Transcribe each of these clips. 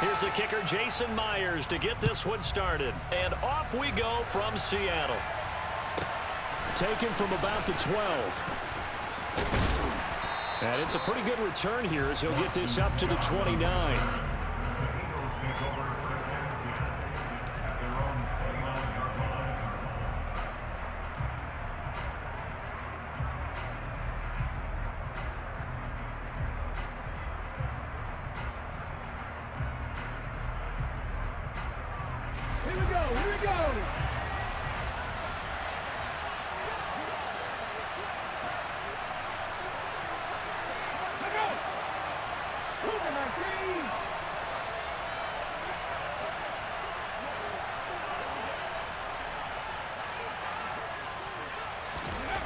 Here's the kicker, Jason Myers, to get this one started. And off we go from Seattle. Taken from about the 12. And it's a pretty good return here as he'll get this up to the 29. Here we go.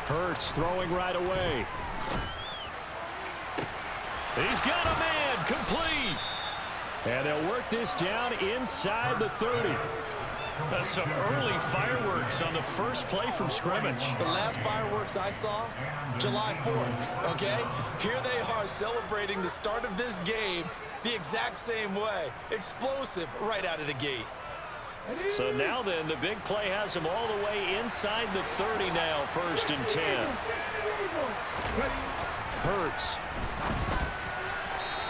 Hurts throwing right away. He's got a man, complete. And they'll work this down inside the 30. Some early fireworks on the first play from scrimmage. The last fireworks I saw, July 4th, okay? Here they are celebrating the start of this game the exact same way. Explosive right out of the gate. So now then, the big play has him all the way inside the 30 now, 1st and 10. Hurts.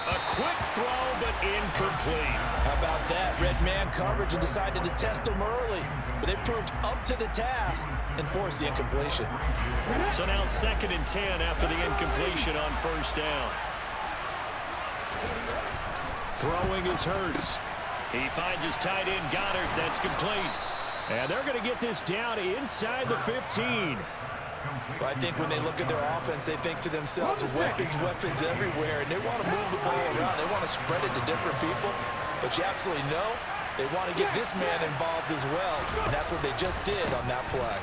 A quick throw, but incomplete. How about that? Red man coverage and decided to test him early. But it proved up to the task and forced the incompletion. So now 2nd and 10 after the incompletion on 1st down. Throwing is Hurts. He finds his tight end, Goddard. That's complete. And they're going to get this down inside the 15. Well, I think when they look at their offense, they think to themselves, weapons everywhere, and they want to move the ball around. They want to spread it to different people. But you absolutely know they want to get this man involved as well, and that's what they just did on that play.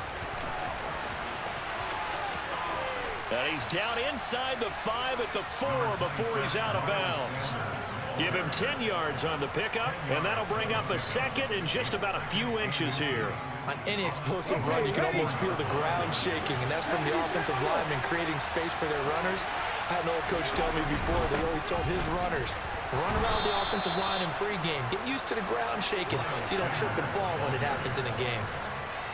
And he's down inside the 5 at the 4 before he's out of bounds. Give him 10 yards on the pickup, and that'll bring up a 2nd and just about a few inches here. On any explosive run, you can almost feel the ground shaking, and that's from the offensive linemen creating space for their runners. I had an old coach tell me before, they always told his runners, run around the offensive line in pregame. Get used to the ground shaking so you don't trip and fall when it happens in a game.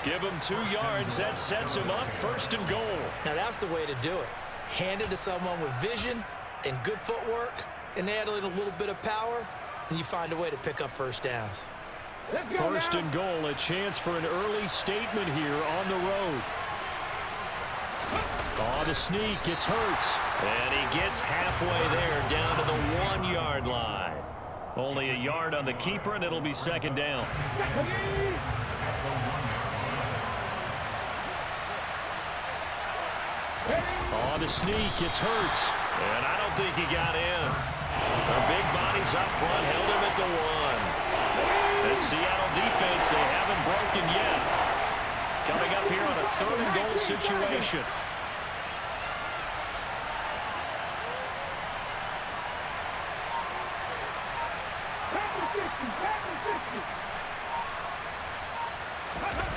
Give him 2 yards. That sets him up 1st and goal. Now, that's the way to do it. Hand it to someone with vision and good footwork, and add in a little bit of power, and you find a way to pick up 1st downs. 1st and goal, a chance for an early statement here on the road. Oh, the sneak, it's Hurts. And he gets halfway there, down to the 1-yard line. Only a yard on the keeper, and it'll be 2nd down. Oh, the sneak, it's Hurts. And I don't think he got in. The big bodies up front held him at the 1. The Seattle defense, they haven't broken yet. Coming up here on a 3rd and goal situation.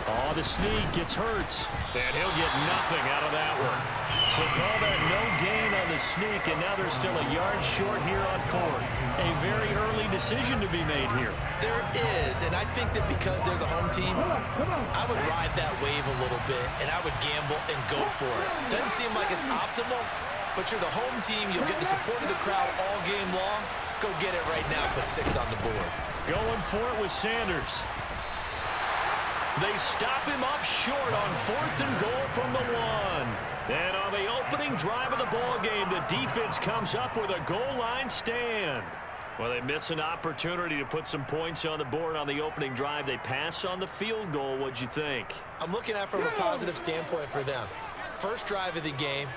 Oh, the sneak gets Hurts. And he'll get nothing out of that one. So call that no gain on the sneak, and now they're still a yard short here on 4th. A very early decision to be made here. There is, and I think that because they're the home team, I would ride that wave a little bit, and I would gamble and go for it. Doesn't seem like it's optimal, but you're the home team. You'll get the support of the crowd all game long. Go get it right now. Put 6 on the board. Going for it with Sanders. They stop him up short on 4th and goal from the 1. And on the opening drive of the ball game, the defense comes up with a goal line stand. Well, they miss an opportunity to put some points on the board on the opening drive. They pass on the field goal. What'd you think? I'm looking at it from a positive standpoint for them. First drive of the game,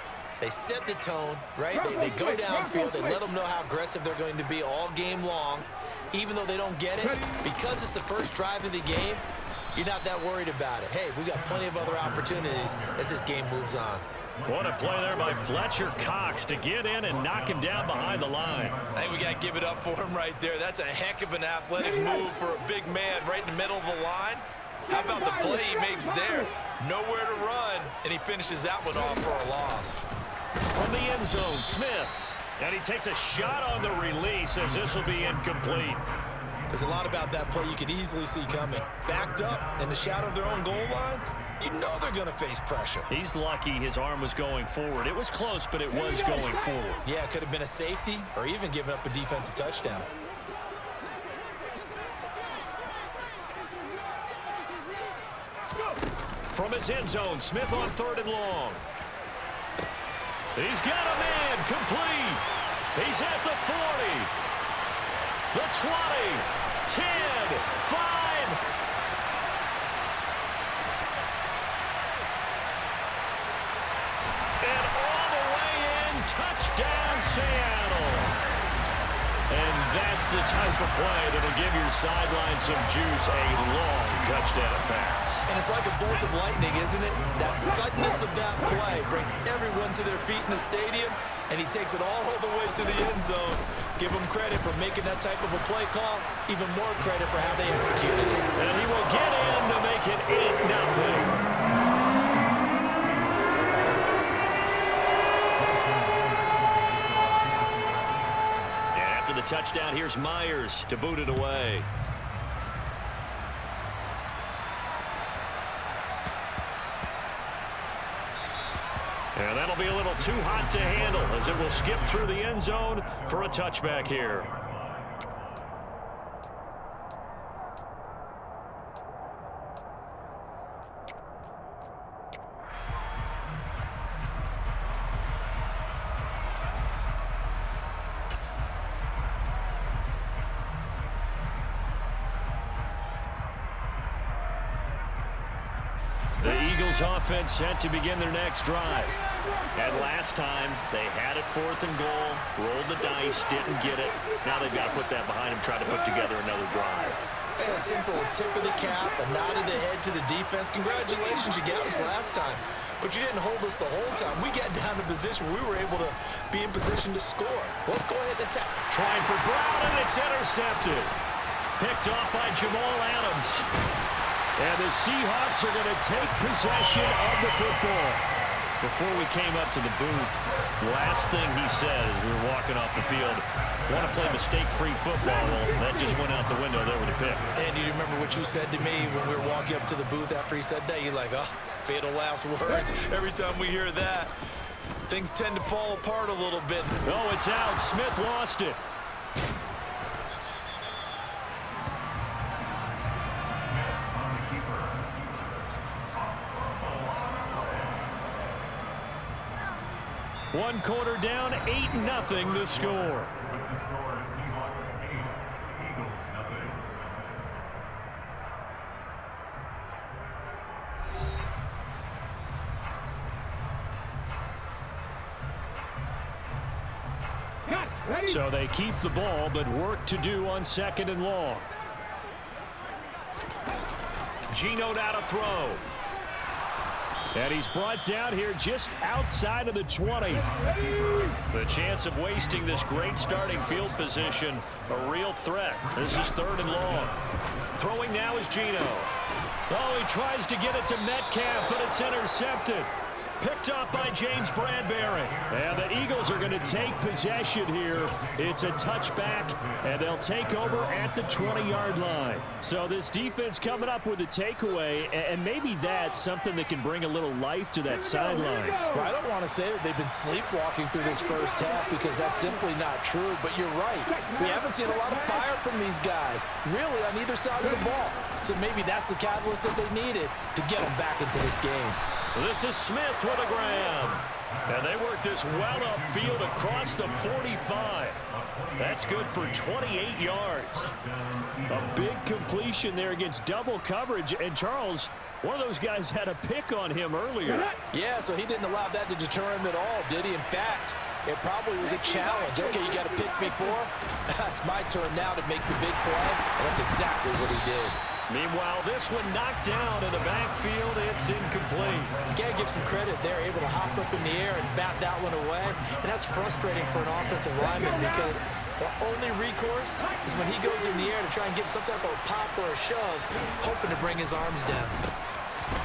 they set the tone, right? They go downfield. They let them know how aggressive they're going to be all game long. Even though they don't get it, because it's the first drive of the game, you're not that worried about it. Hey, we've got plenty of other opportunities as this game moves on. What a play there by Fletcher Cox to get in and knock him down behind the line. I think we got to give it up for him right there. That's a heck of an athletic move for a big man right in the middle of the line. How about the play he makes there? Nowhere to run, and he finishes that one off for a loss. From the end zone, Smith. And he takes a shot on the release as this will be incomplete. There's a lot about that play you could easily see coming. Backed up in the shadow of their own goal line, you know they're going to face pressure. He's lucky his arm was going forward. It was close, but it was going forward. Yeah, it could have been a safety or even given up a defensive touchdown. From his end zone, Smith on 3rd and long. He's got a man, complete. He's at the 40, the 20, 10, 5. And all the way in, touchdown Seattle. And that's the type of play that'll give your sideline some juice, a long touchdown pass. And it's like a bolt of lightning, isn't it? That suddenness of that play brings everyone to their feet in the stadium, and he takes it all the way to the end zone. Give him credit for making that type of a play call, even more credit for how they executed it. And he will get in to make it 8-0. The touchdown, here's Myers to boot it away. And that'll be a little too hot to handle as it will skip through the end zone for a touchback here. The Eagles offense set to begin their next drive. And last time, they had it 4th and goal, rolled the dice, didn't get it. Now they've got to put that behind them, try to put together another drive. A simple tip of the cap, a nod of the head to the defense. Congratulations, you got us last time. But you didn't hold us the whole time. We got down to position where we were able to be in position to score. Let's go ahead and attack. Trying for Brown, and it's intercepted. Picked off by Jamal Adams. And the Seahawks are going to take possession of the football. Before we came up to the booth, last thing he said as we were walking off the field, want to play mistake-free football. Well, that just went out the window there with the pick. And do you remember what you said to me when we were walking up to the booth after he said that? You're like, oh, fatal last words. Every time we hear that, things tend to fall apart a little bit. Oh, it's out. Smith lost it. One quarter down, 8-0 the score. So they keep the ball, but work to do on 2nd and long. Geno now to throw. And he's brought down here just outside of the 20. The chance of wasting this great starting field position, a real threat. This is 3rd and long. Throwing now is Geno. Oh, he tries to get it to Metcalf, but it's intercepted. Picked off by James Bradbury. And the Eagles are going to take possession here. It's a touchback, and they'll take over at the 20-yard line. So this defense coming up with a takeaway, and maybe that's something that can bring a little life to that sideline. Well, I don't want to say that they've been sleepwalking through this first half because that's simply not true, but you're right. We haven't seen a lot of fire from these guys, really, on either side of the ball. So maybe that's the catalyst that they needed to get them back into this game. This is Smith with a grab. And they work this well upfield across the 45. That's good for 28 yards. A big completion there against double coverage. And Charles, one of those guys had a pick on him earlier. Yeah, so he didn't allow that to deter him at all, did he? In fact, it probably was a challenge. Okay, you got to pick me for. It's my turn now to make the big play. And that's exactly what he did. Meanwhile, this one knocked down in the backfield. It's incomplete. You got to give some credit. They're able to hop up in the air and bat that one away. And that's frustrating for an offensive lineman because the only recourse is when he goes in the air to try and get some type of a pop or a shove, hoping to bring his arms down.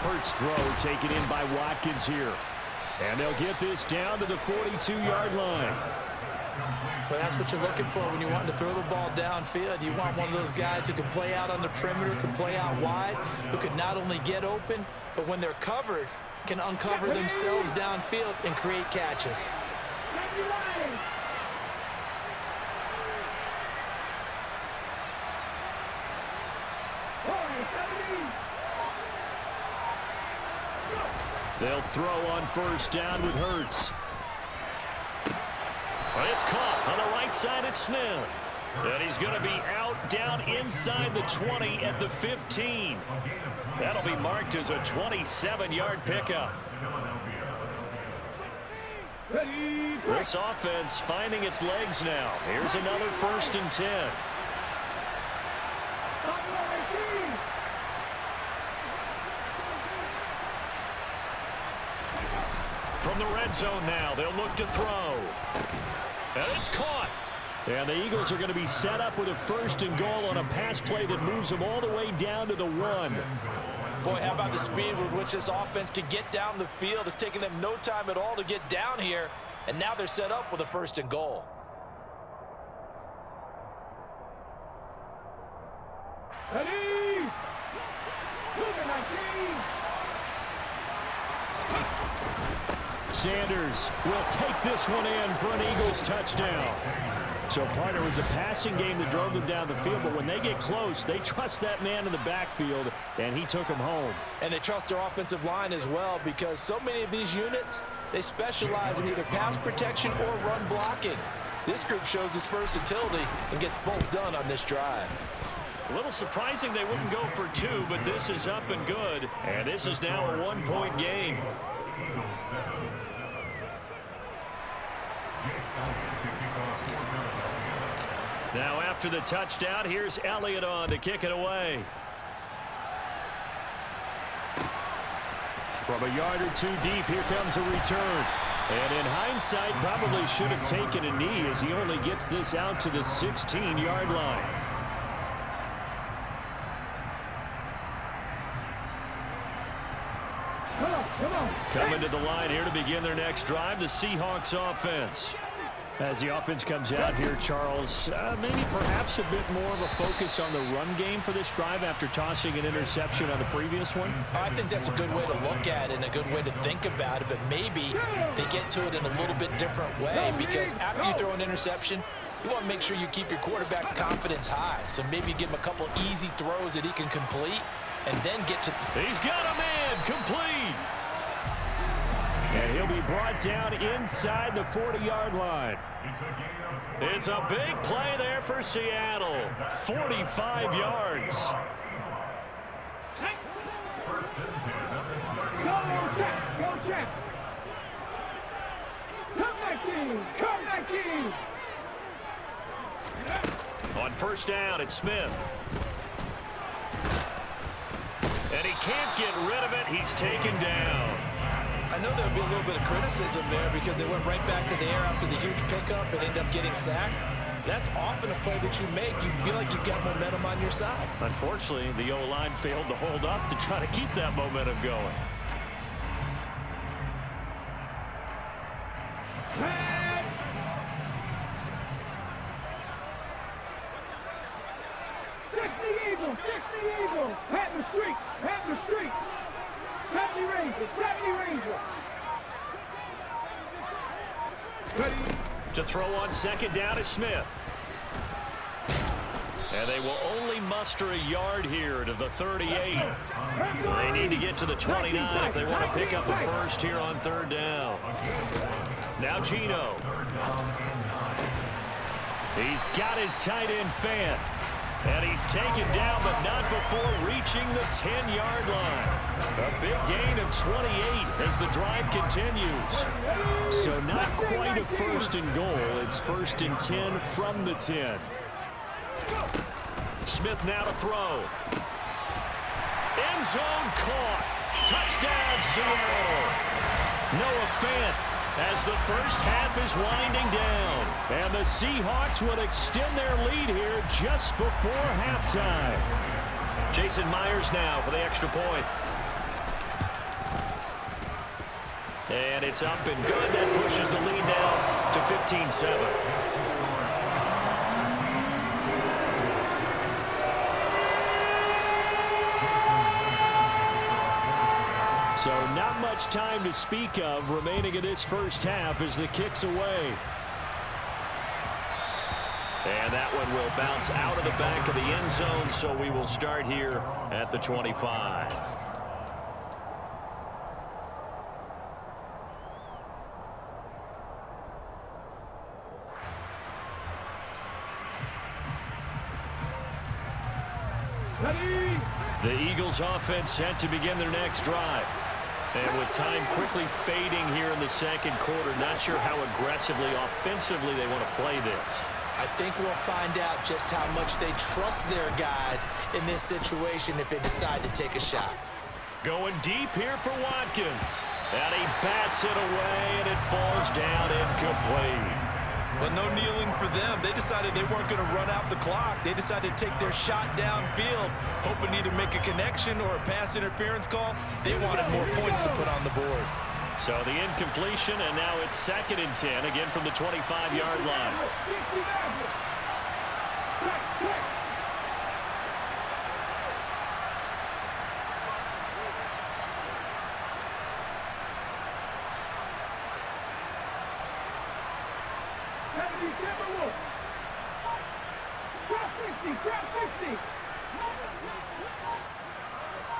Hurts throw taken in by Watkins here. And they'll get this down to the 42-yard line. Well, that's what you're looking for when you're wanting to throw the ball downfield. You want one of those guys who can play out on the perimeter, can play out wide, who can not only get open, but when they're covered, can uncover themselves downfield and create catches. They'll throw on first down with Hurts. It's caught on the right side at Smith. And he's going to be out down inside the 20 at the 15. That'll be marked as a 27-yard pickup. This offense finding its legs now. Here's another 1st and 10. From the red zone now, they'll look to throw. And it's caught. And the Eagles are going to be set up with a 1st and goal on a pass play that moves them all the way down to the 1. Boy, how about the speed with which this offense can get down the field? It's taken them no time at all to get down here. And now they're set up with a 1st and goal. Ready? Sanders will take this one in for an Eagles touchdown. So, partner, it was a passing game that drove them down the field, but when they get close, they trust that man in the backfield, and he took them home. And they trust their offensive line as well, because so many of these units, they specialize in either pass protection or run blocking. This group shows its versatility and gets both done on this drive. A little surprising they wouldn't go for 2, but this is up and good, and this is now a 1-point game. Now after the touchdown, here's Elliott on to kick it away. From a yard or 2 deep, here comes a return. And in hindsight, probably should have taken a knee as he only gets this out to the 16-yard line. Coming to the line here to begin their next drive, the Seahawks offense. As the offense comes out here, Charles, maybe perhaps a bit more of a focus on the run game for this drive after tossing an interception on the previous one? I think that's a good way to look at it and a good way to think about it, but maybe they get to it in a little bit different way, because after you throw an interception, you want to make sure you keep your quarterback's confidence high. So maybe give him a couple easy throws that he can complete and then get to... He's got a man complete. And he'll be brought down inside the 40-yard line. It's a big play there for Seattle. 45 yards. Go check. Come back in. On first down, it's Smith. And he can't get rid of it. He's taken down. I know there'll be a little bit of criticism there because they went right back to the air after the huge pickup and ended up getting sacked. That's often a play that you make. You feel like you've got momentum on your side. Unfortunately, the O-line failed to hold up to try to keep that momentum going. Check the Eagle. Pat the street. Gravity Ranger. Ready? To throw on second down is Smith. And they will only muster a yard here to the 38. They need to get to the 29 if they want to pick up a first here on third down. Now Gino. He's got his tight end Fant. And he's taken down, but not before reaching the 10-yard line. A big gain of 28 as the drive continues. So not quite a 1st and goal. It's 1st and 10 from the 10. Smith now to throw. End zone caught. Touchdown, Seattle. Noah Fant as the first half is winding down. And the Seahawks will extend their lead here just before halftime. Jason Myers now for the extra point. And it's up and good. That pushes the lead now to 15-7. not much time to speak of remaining in this first half as the kick's away. And that one will bounce out of the back of the end zone, so we will start here at the 25. The Eagles offense set to begin their next drive. And with time quickly fading here in the second quarter, not sure how aggressively, offensively they want to play this. I think we'll find out just how much they trust their guys in this situation if they decide to take a shot. Going deep here for Watkins. And he bats it away, and it falls down incomplete. Well, no kneeling for them. They decided they weren't going to run out the clock. They decided to take their shot downfield, hoping to either make a connection or a pass interference call. They wanted more points to put on the board. So the incompletion, and now it's 2nd and 10, again from the 25-yard line.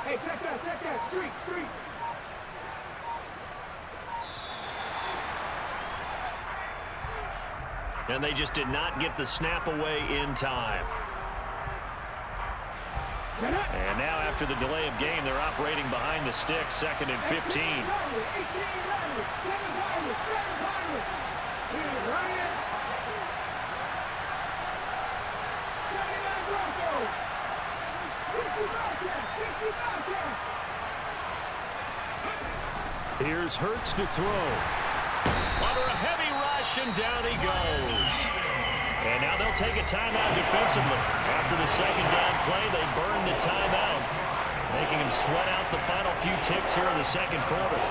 Hey, check that, street. And they just did not get the snap away in time. And now after the delay of game, they're operating behind the sticks, 2nd and 15. Here's Hurts to throw. Under a heavy rush, and down he goes. And now they'll take a timeout defensively. After the 2nd down play, they burn the timeout, making him sweat out the final few ticks here in the second quarter.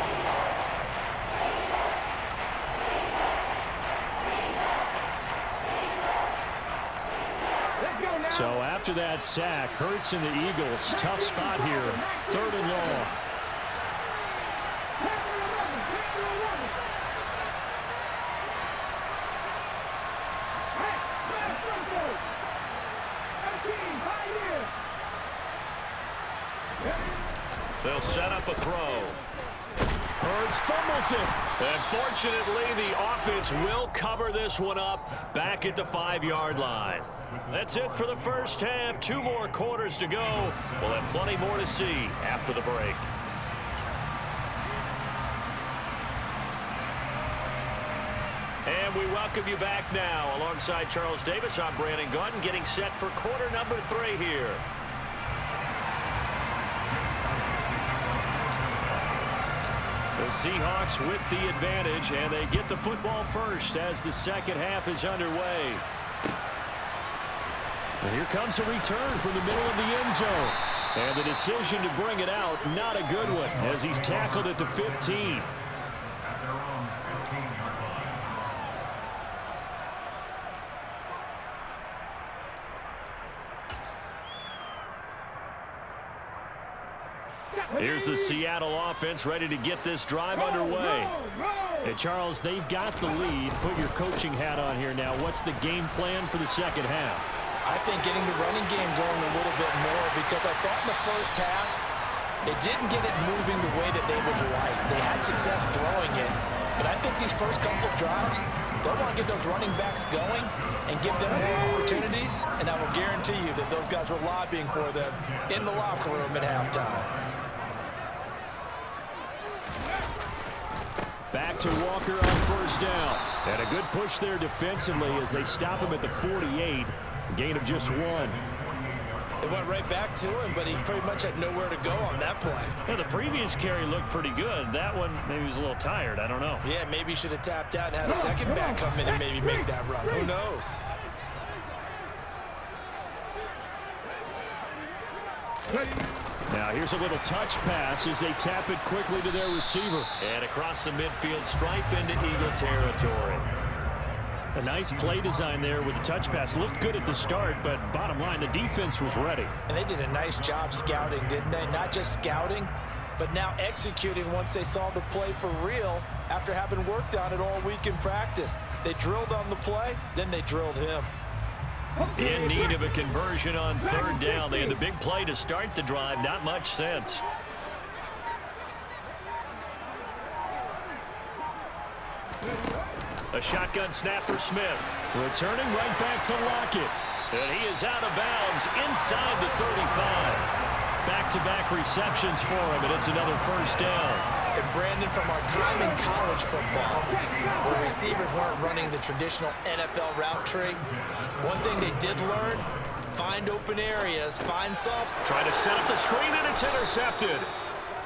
So after that sack, Hurts and the Eagles, tough spot here, 3rd and long. They'll set up a throw. Hurts fumbles it. And fortunately, the offense will cover this one up back at the 5-yard line. That's it for the first half. 2 more quarters to go. We'll have plenty more to see after the break. And we welcome you back now. Alongside Charles Davis, I'm Brandon Gaudin, getting set for quarter number 3 here. The Seahawks with the advantage, and they get the football first as the second half is underway. And here comes a return from the middle of the end zone. And the decision to bring it out, not a good one, as he's tackled at the 15. Here's the Seattle offense ready to get this drive underway. Hey, Charles, they've got the lead. Put your coaching hat on here now. What's the game plan for the second half? I think getting the running game going a little bit more, because I thought in the first half they didn't get it moving the way that they would like. They had success throwing it, but I think these first couple of drives, they'll want to get those running backs going and give them more opportunities, and I will guarantee you that those guys were lobbying for them in the locker room at halftime. Back to Walker on first down. And a good push there defensively as they stop him at the 48. Gain of just 1. They went right back to him, but he pretty much had nowhere to go on that play. Yeah, the previous carry looked pretty good. That one, maybe he was a little tired. I don't know. Yeah, maybe he should have tapped out and had a second back come in and maybe make that run. Who knows? Now here's a little touch pass as they tap it quickly to their receiver. And across the midfield stripe into Eagle territory. A nice play design there with the touch pass. Looked good at the start, but bottom line, the defense was ready. And they did a nice job scouting, didn't they? Not just scouting, but now executing once they saw the play for real after having worked on it all week in practice. They drilled on the play, then they drilled him. In need of a conversion on third down. They had the big play to start the drive. Not much sense. A shotgun snap for Smith. Returning right back to Lockett. And he is out of bounds inside the 35. Back-to-back receptions for him, and it's another first down. And Brandon, from our time in college football, where receivers weren't running the traditional NFL route tree, one thing they did learn, find open areas, find softs. Trying to set up the screen, and it's intercepted.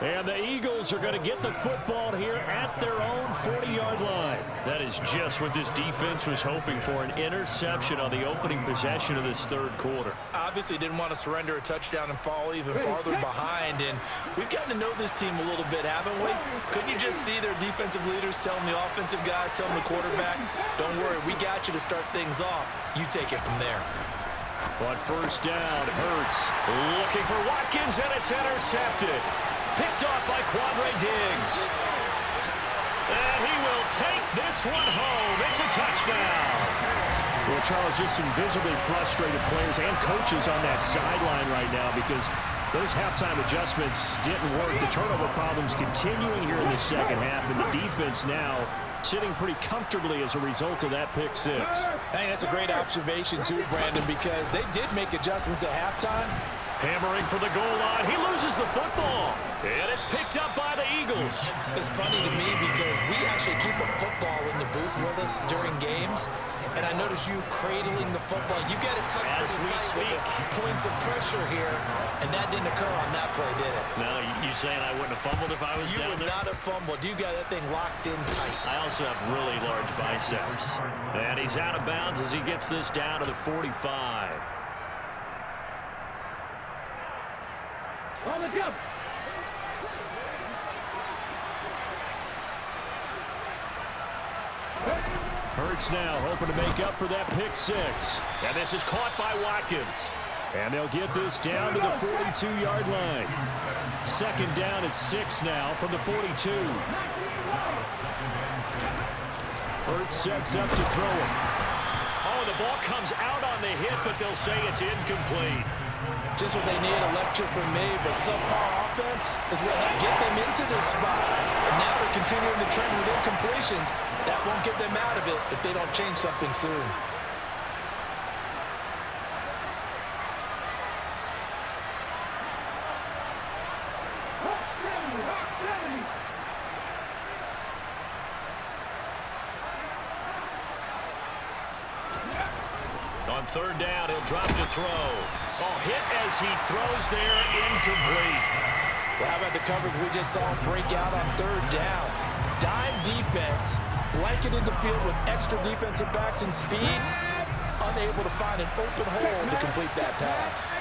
And the Eagles are going to get the football here at their own 40-yard line. That is just what this defense was hoping for, an interception on the opening possession of this third quarter. Obviously didn't want to surrender a touchdown and fall even farther behind, and we've gotten to know this team a little bit, haven't we? Couldn't you just see their defensive leaders telling the offensive guys, telling the quarterback, don't worry, we got you to start things off. You take it from there. On first down, Hurts looking for Watkins, and it's intercepted. Picked off by Quandre Diggs. And he will take this one home. It's a touchdown. Well, Charles, just some visibly frustrated players and coaches on that sideline right now because those halftime adjustments didn't work. The turnover problems continuing here in the second half, and the defense now sitting pretty comfortably as a result of that pick six. Hey, that's a great observation too, Brandon, because they did make adjustments at halftime. Hammering for the goal line. He loses the football. And it's picked up by the Eagles. It's funny to me because we actually keep a football in the booth with us during games. And I notice you cradling the football. You get it tucked as we speak. Points of pressure here. And that didn't occur on that play, did it? No, you saying I wouldn't have fumbled if I was down there? You would not have fumbled. You got that thing locked in tight. I also have really large biceps. And he's out of bounds as he gets this down to the 45. On the jump. Hurts now hoping to make up for that pick six. And this is caught by Watkins. And they'll get this down to the 42-yard line. Second down at 6 now from the 42. Hurts sets up to throw it. Oh, the ball comes out on the hit, but they'll say it's incomplete. Just what they need, a lecture from me, but subpar offense is what helped get them into this spot. And now they're continuing the trend with incompletions. That won't get them out of it if they don't change something soon. On third down, he'll drop to throw. Oh, hit as he throws there, incomplete. Well, how about the coverage we just saw break out on third down? Dime defense, blanketed the field with extra defensive backs and speed, unable to find an open hole to complete that pass.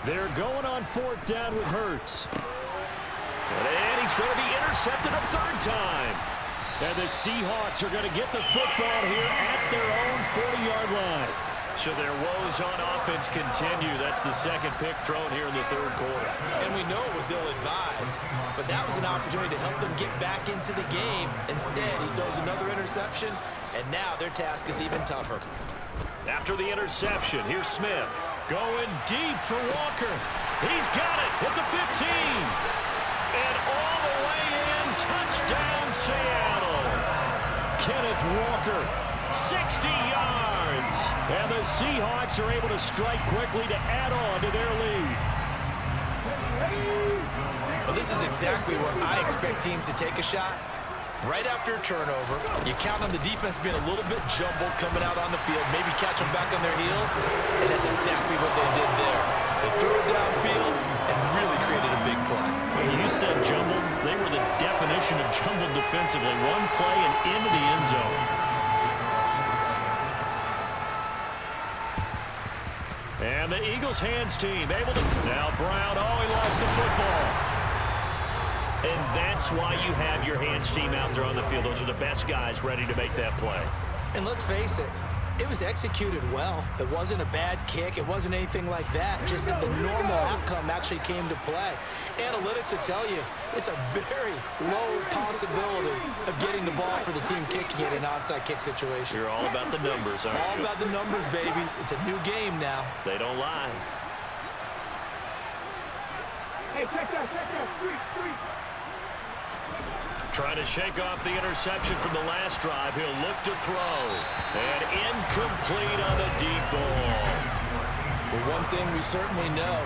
They're going on fourth down with Hurts. And he's going to be intercepted a third time. And the Seahawks are going to get the football here at their own 40-yard line. So their woes on offense continue. That's the second pick thrown here in the third quarter. And we know it was ill-advised, but that was an opportunity to help them get back into the game. Instead, he throws another interception, and now their task is even tougher. After the interception, here's Smith. Going deep for Walker. He's got it at the 15. And all the way in, touchdown Seattle. Kenneth Walker, 60 yards. and the Seahawks are able to strike quickly to add on to their lead. Well, this is exactly where I expect teams to take a shot. Right after a turnover, you count on the defense being a little bit jumbled coming out on the field, maybe catch them back on their heels, and that's exactly what they did there. They threw it downfield and really created a big play. You said jumbled. They were the definition formation of jumbled defensively. One play and into the end zone. And the Eagles hands team able to... Now Brown, he lost the football. And that's why you have your hands team out there on the field. Those are the best guys ready to make that play. And let's face it, it was executed well. It wasn't a bad kick. It wasn't anything like that. Just that the normal outcome actually came to play. Analytics will tell you it's a very low possibility of getting the ball for the team kicking it in an onside kick situation. You're all about the numbers, aren't you? All about the numbers, baby. It's a new game now. They don't lie. Hey, check that, street. Trying to shake off the interception from the last drive. He'll look to throw. And incomplete on the deep ball. Well, one thing we certainly know,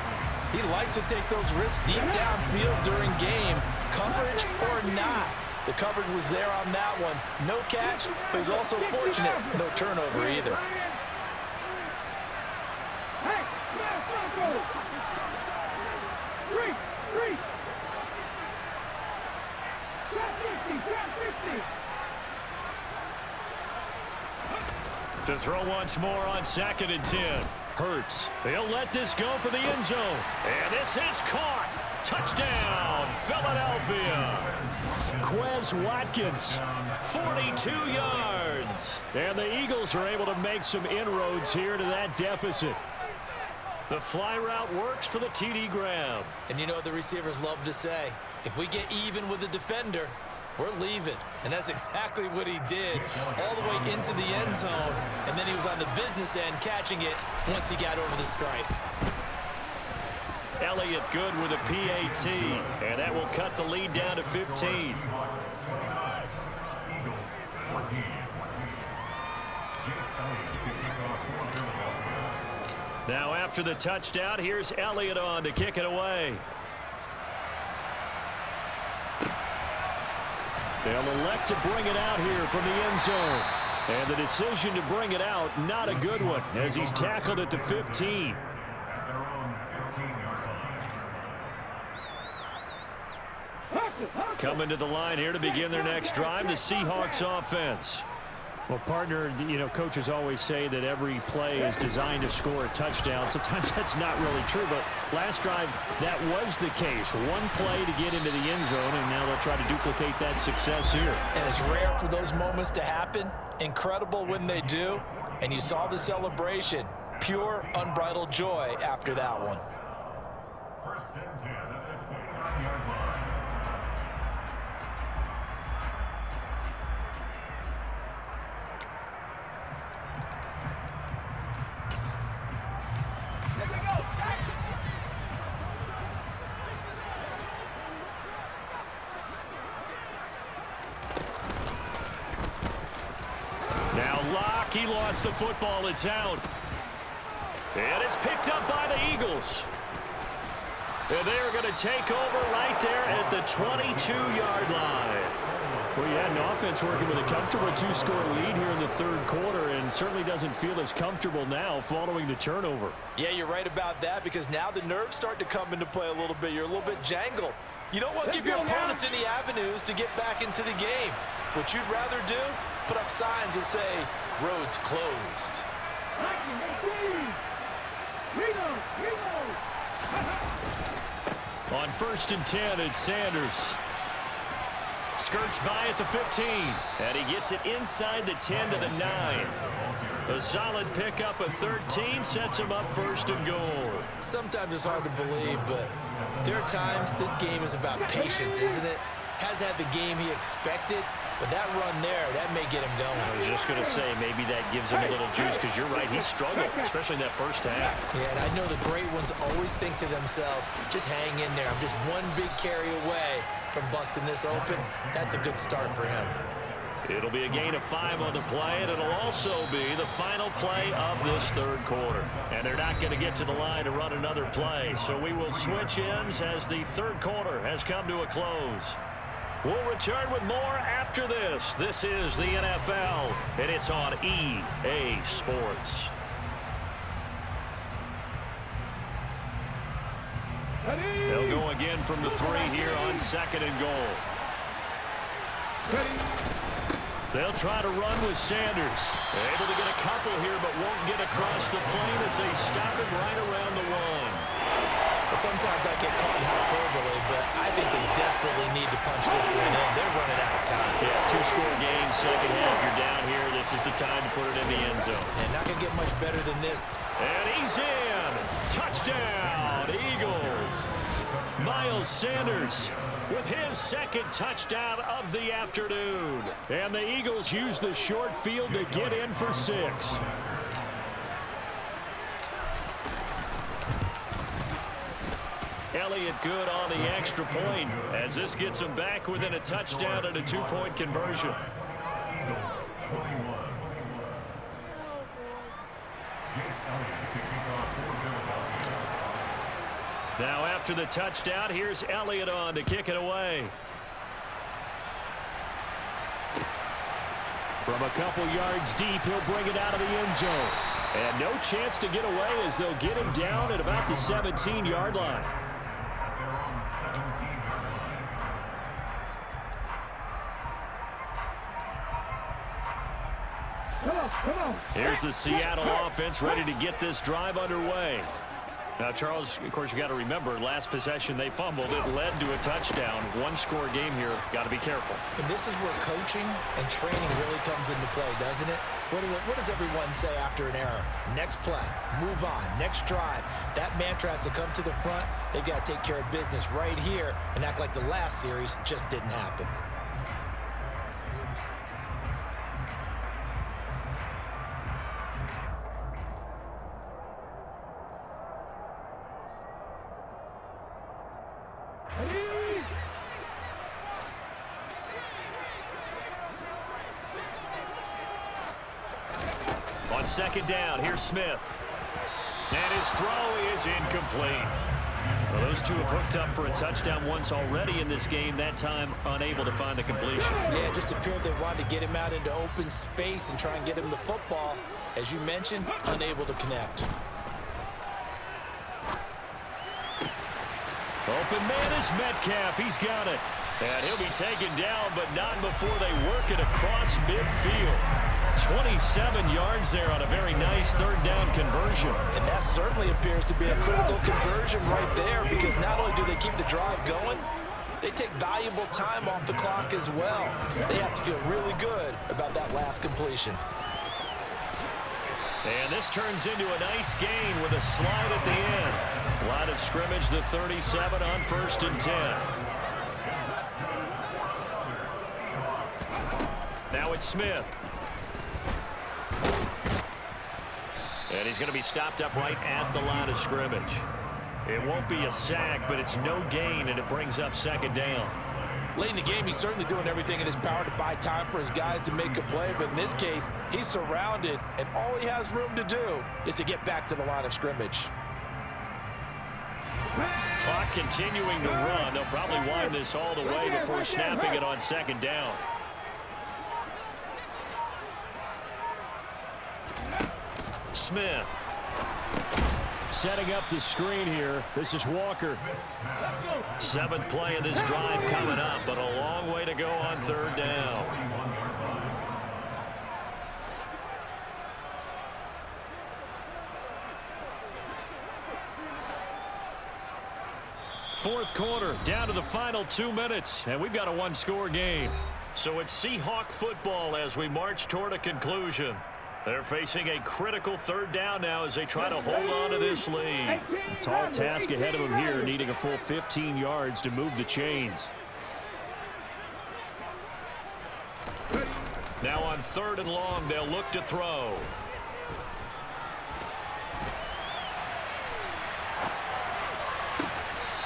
he likes to take those risks deep downfield during games, coverage or not. The coverage was there on that one. No catch, but he's also fortunate. No turnover either. Hey, street. To throw once more on 2nd and 10. Hurts. They'll let this go for the end zone. And this is caught. Touchdown, Philadelphia. Quez Watkins, 42 yards. And the Eagles are able to make some inroads here to that deficit. The fly route works for the TD grab. And you know what the receivers love to say? If we get even with the defender, we're leaving. And that's exactly what he did all the way into the end zone. And then he was on the business end catching it once he got over the stripe. Elliott good with a PAT. And that will cut the lead down to 15. Now after the touchdown, here's Elliott on to kick it away. They'll elect to bring it out here from the end zone. And the decision to bring it out, not a good one, as he's tackled at the 15. Coming to the line here to begin their next drive, the Seahawks offense. Well, partner, you know, coaches always say that every play is designed to score a touchdown. Sometimes that's not really true, but last drive, that was the case. One play to get into the end zone, and now they'll try to duplicate that success here. And it's rare for those moments to happen. Incredible when they do. And you saw the celebration. Pure, unbridled joy after that one. First and 10 at the 29-yard line. He lost the football. It's out. And it's picked up by the Eagles. And they are going to take over right there at the 22-yard line. Well, you had an offense working with a comfortable 2-score lead here in the third quarter, and certainly doesn't feel as comfortable now following the turnover. Yeah, you're right about that, because now the nerves start to come into play a little bit. You're a little bit jangled. You don't want to give your opponents any avenues to get back into the game. What you'd rather do, put up signs that say, roads closed. On 1st and 10, it's Sanders. Skirts by at the 15. And he gets it inside the 10 to the 9. A solid pickup of 13 sets him up 1st and goal. Sometimes it's hard to believe, but there are times this game is about patience, isn't it? Has had the game he expected, but that run there, that may get him going. I was just going to say, maybe that gives him a little juice, because you're right, he struggled, especially in that first half. Yeah, and I know the great ones always think to themselves, just hang in there. I'm just one big carry away from busting this open. That's a good start for him. It'll be a gain of 5 on the play, and it'll also be the final play of this third quarter. And they're not going to get to the line to run another play, so we will switch ends as the third quarter has come to a close. We'll return with more after this. This is the NFL, and it's on EA Sports. They'll go again from the 3 here on 2nd and goal. They'll try to run with Sanders. Able to get a couple here, but won't get across the plane as they stop him right around the 1. Sometimes I get caught in hyperbole, but I think they desperately need to punch this one in. They're running out of time. Yeah, 2-score game, second half. You're down here. This is the time to put it in the end zone. And not going to get much better than this. And he's in. Touchdown, Eagles. Miles Sanders with his second touchdown of the afternoon. And the Eagles use the short field to get in for 6. Elliott good on the extra point as this gets him back within a touchdown and a 2-point conversion. Now after the touchdown, here's Elliott on to kick it away. From a couple yards deep, he'll bring it out of the end zone. And no chance to get away as they'll get him down at about the 17-yard line. Here's the Seattle offense ready to get this drive underway. Now, Charles, of course, you got to remember, last possession they fumbled. It led to a touchdown. 1-score game here. Got to be careful. And this is where coaching and training really comes into play, doesn't it? What does everyone say after an error? Next play, move on, next drive. That mantra has to come to the front. They've got to take care of business right here and act like the last series just didn't happen. On second down, here's Smith. And his throw is incomplete. Well, those two have hooked up for a touchdown once already in this game, that time unable to find the completion. Yeah, it just appeared they wanted to get him out into open space and try and get him the football. As you mentioned, unable to connect. Open man is Metcalf. He's got it. And he'll be taken down, but not before they work it across midfield. 27 yards there on a very nice third down conversion. And that certainly appears to be a critical conversion right there, because not only do they keep the drive going, they take valuable time off the clock as well. They have to feel really good about that last completion. And this turns into a nice gain with a slide at the end. Line of scrimmage, the 37 on 1st and 10. Now it's Smith. And he's going to be stopped up right at the line of scrimmage. It won't be a sack, but it's no gain, and it brings up second down. Late in the game, he's certainly doing everything in his power to buy time for his guys to make a play, but in this case, he's surrounded, and all he has room to do is to get back to the line of scrimmage. Clock continuing to run. They'll probably wind this all the way before snapping it on second down. Smith. Setting up the screen here. This is Walker. 7th play of this drive coming up, but a long way to go on third down. Fourth quarter, down to the final 2 minutes, and we've got a 1-score game. So it's Seahawk football as we march toward a conclusion. They're facing a critical third down now as they try to hold on to this lead. A tall task ahead of them here, needing a full 15 yards to move the chains. Now on 3rd and long, they'll look to throw.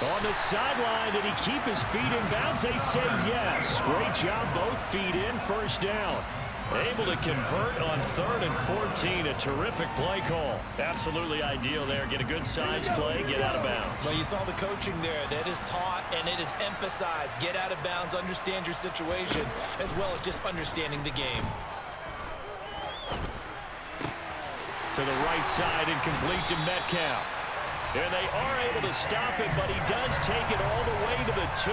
On the sideline, did he keep his feet in bounds? They say yes. Great job, both feet in, first down. Able to convert on 3rd and 14. A terrific play call. Absolutely ideal there. Get a good size play, get out of bounds. Well, you saw the coaching there. That is taught and it is emphasized. Get out of bounds, understand your situation, as well as just understanding the game. To the right side and complete to Metcalf. And they are able to stop it, but he does take it all the way to the 2.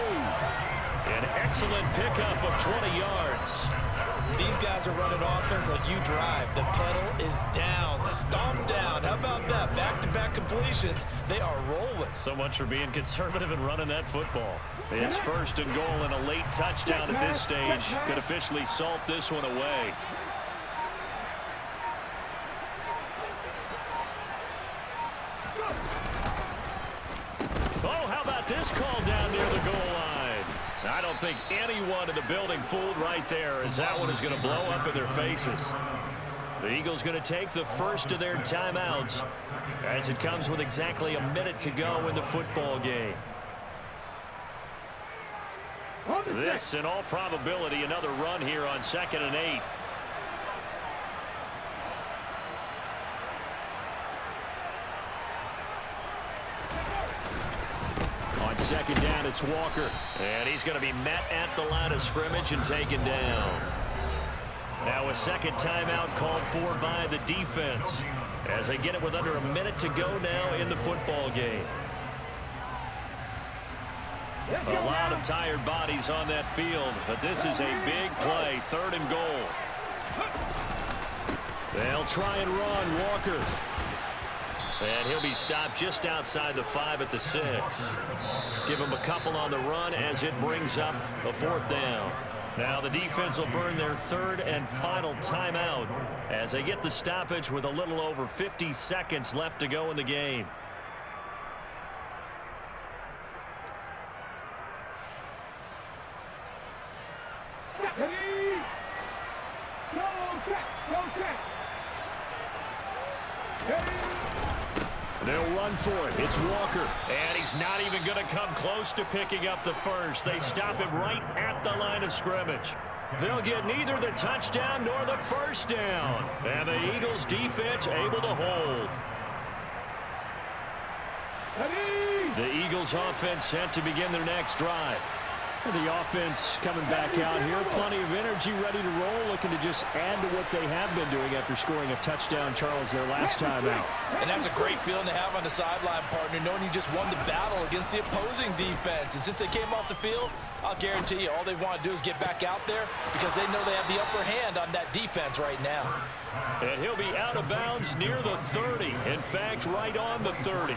An excellent pickup of 20 yards. These guys are running offense like you drive. The pedal is down, stomped down. How about that? Back-to-back completions. They are rolling. So much for being conservative and running that football. It's 1st and goal and a late touchdown at this stage. Could officially salt this one away. Oh, how about this call down near the goal line? I don't think anyone in the building fooled right there, as that one is going to blow up in their faces. The Eagles going to take the first of their timeouts as it comes with exactly a minute to go in the football game. This, in all probability, another run here on 2nd and 8. On 2nd down, it's Walker. And he's going to be met at the line of scrimmage and taken down. Now a 2nd timeout called for by the defense as they get it with under a minute to go now in the football game. A lot of tired bodies on that field, but this is a big play. 3rd and goal. They'll try and run Walker. And he'll be stopped just outside the 5 at the 6. Give him a couple on the run as it brings up a 4th down. Now the defense will burn their 3rd and final timeout as they get the stoppage with a little over 50 seconds left to go in the game. They'll run for it. It's Walker. And he's not even going to come close to picking up the first. They stop him right at the line of scrimmage. They'll get neither the touchdown nor the first down. And the Eagles defense able to hold. The Eagles offense set to begin their next drive. The offense coming back out here. Plenty of energy, ready to roll, looking to just add to what they have been doing after scoring a touchdown, Charles, their last time out. And that's a great feeling to have on the sideline, partner, knowing you just won the battle against the opposing defense. And since they came off the field, I'll guarantee you all they want to do is get back out there because they know they have the upper hand on that defense right now. And he'll be out of bounds near the 30. In fact, right on the 30.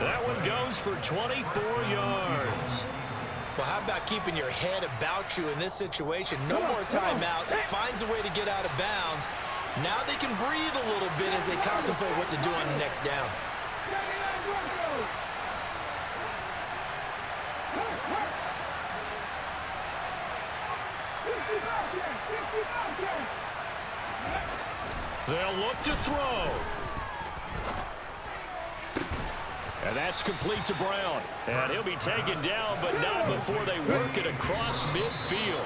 That one goes for 24 yards. Well, how about keeping your head about you in this situation? No more timeouts. Finds a way to get out of bounds. Now they can breathe a little bit as they contemplate what to do on the next down. They'll look to throw. And that's complete to Brown. And he'll be taken down, but not before they work it across midfield.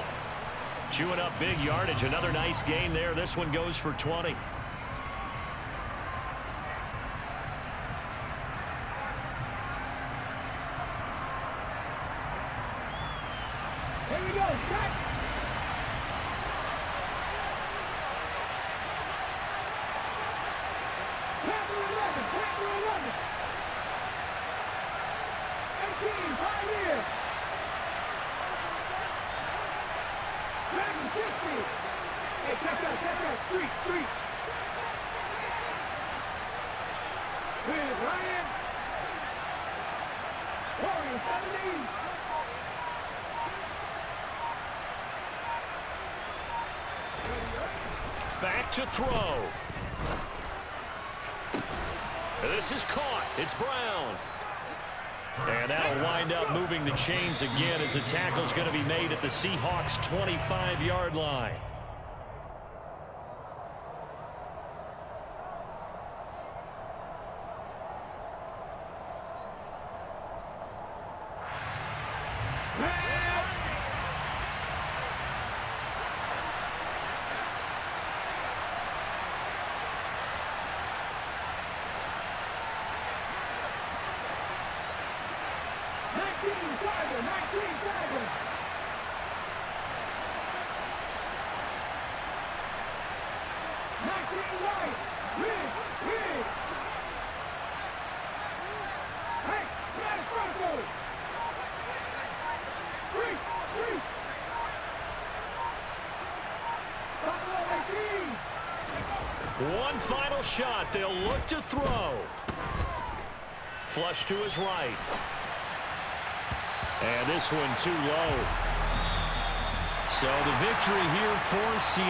Chewing up big yardage. Another nice gain there. This one goes for 20. Here we go. Cut. Packer 11. 18, Pioneer. Dragon 50. Hey, check out. Street. With Ryan. Warrior 17. Back to throw. This is caught. It's Brown. And that'll wind up moving the chains again as the tackle's going to be made at the Seahawks' 25-yard line. One final shot. They'll look to throw. Flush to his right. And this one too low. So the victory here for Seattle.